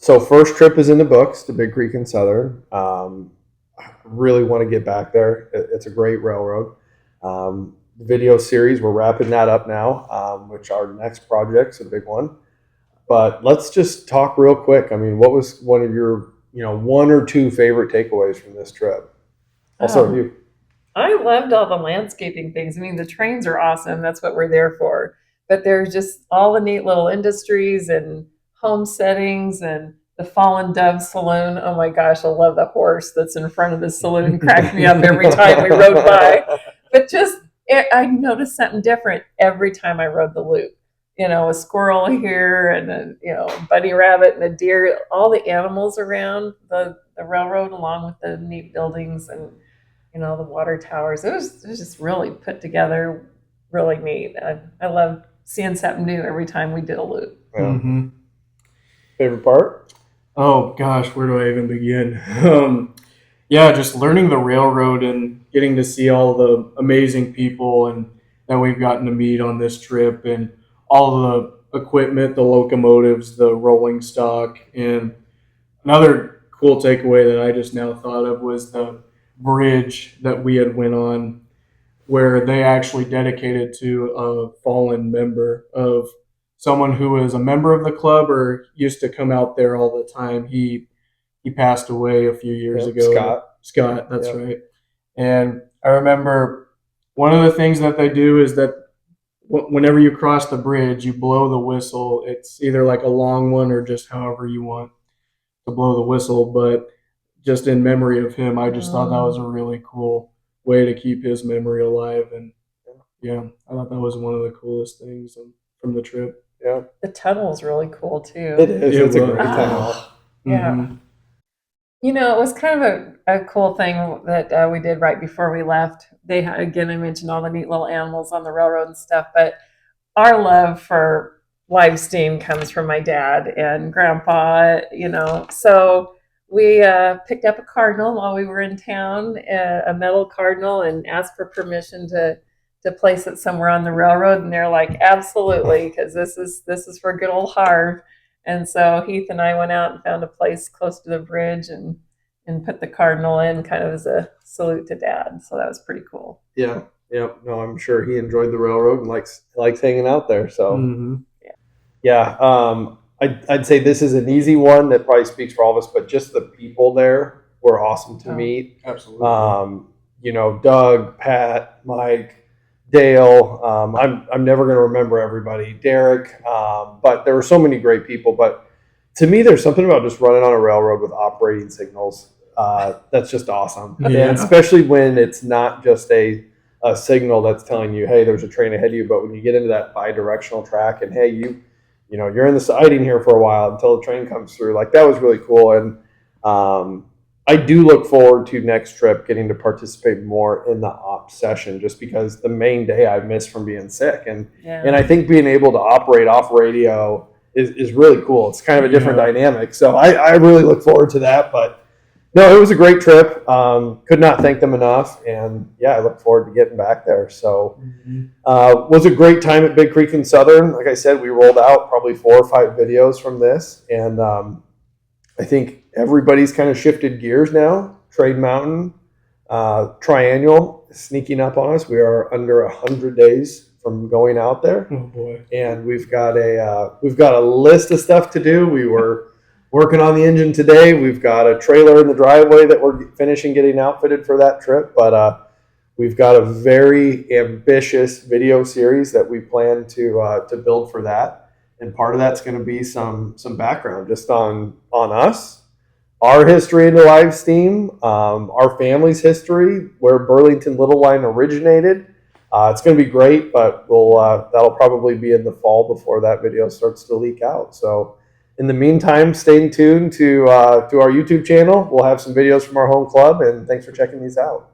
So first trip is in the books to Big Creek and Southern. Really want to get back there. It's a great railroad. Video series, we're wrapping that up now, which our next project's a big one. But let's just talk real quick. I mean, what was one of your, one or two favorite takeaways from this trip? I'll start with you. I loved all the landscaping things. I mean, the trains are awesome. That's what we're there for. But there's just all the neat little industries and home settings and the Fallen Dove Saloon. Oh my gosh, I love the horse that's in front of the saloon. Cracked me up every time we rode by. But I noticed something different every time I rode the loop. A squirrel here and a bunny rabbit and a deer, all the animals around the railroad, along with the neat buildings and the water towers. It was just really put together, really neat. I love seeing something new every time we did a loop. Yeah. Mm-hmm. Favorite part? Oh gosh, where do I even begin? Yeah, just learning the railroad and getting to see all the amazing people and that we've gotten to meet on this trip, and all the equipment, the locomotives, the rolling stock. And another cool takeaway that I just now thought of was the bridge that we had went on, where they actually dedicated to a fallen member of someone who was a member of the club or used to come out there all the time. He passed away a few years ago. Scott, that's right. And I remember one of the things that they do is that whenever you cross the bridge, you blow the whistle. It's either like a long one or just however you want to blow the whistle. But just in memory of him, I just thought that was a really cool way to keep his memory alive. And yeah, I thought that was one of the coolest things from the trip. Yeah, the tunnel is really cool too. It is. It's a great tunnel. Yeah. Mm-hmm. It was kind of a cool thing that we did right before we left. I mentioned all the neat little animals on the railroad and stuff, but our love for live steam comes from my dad and grandpa, So we picked up a cardinal while we were in town, a metal cardinal, and asked for permission to place it somewhere on the railroad. And they're like, absolutely, because this is for good old Harv. And so Heath and I went out and found a place close to the bridge and put the cardinal in, kind of as a salute to Dad. So that was pretty cool. Yeah. No, I'm sure he enjoyed the railroad and likes hanging out there. So I'd say this is an easy one that probably speaks for all of us, but just the people there were awesome to meet. Absolutely. Doug, Pat, Mike, Dale. I'm never going to remember everybody. Derek. But there were so many great people. But to me, there's something about just running on a railroad with operating signals. That's just awesome. Yeah. And especially when it's not just a signal that's telling you, hey, there's a train ahead of you. But when you get into that bi-directional track and, hey, you're in the siding here for a while until the train comes through. Like, that was really cool. And I do look forward to next trip getting to participate more in the op session, just because the main day I missed from being sick. And I think being able to operate off radio is really cool. It's kind of a different dynamic. So I really look forward to that. But no, it was a great trip. Could not thank them enough. And I look forward to getting back there. So was a great time at Big Creek and Southern. Like I said, we rolled out probably 4 or 5 videos from this. And I think everybody's kind of shifted gears now. Trade Mountain, Triennial sneaking up on us. We are under 100 days from going out there. Oh boy! And we've got a list of stuff to do. We were working on the engine today. We've got a trailer in the driveway that we're finishing getting outfitted for that trip. But we've got a very ambitious video series that we plan to build for that. And part of that's going to be some background just on us, our history into live steam, our family's history, where Burlington Little Line originated. It's going to be great, but that'll probably be in the fall before that video starts to leak out. So in the meantime, stay tuned to our YouTube channel. We'll have some videos from our home club, and thanks for checking these out.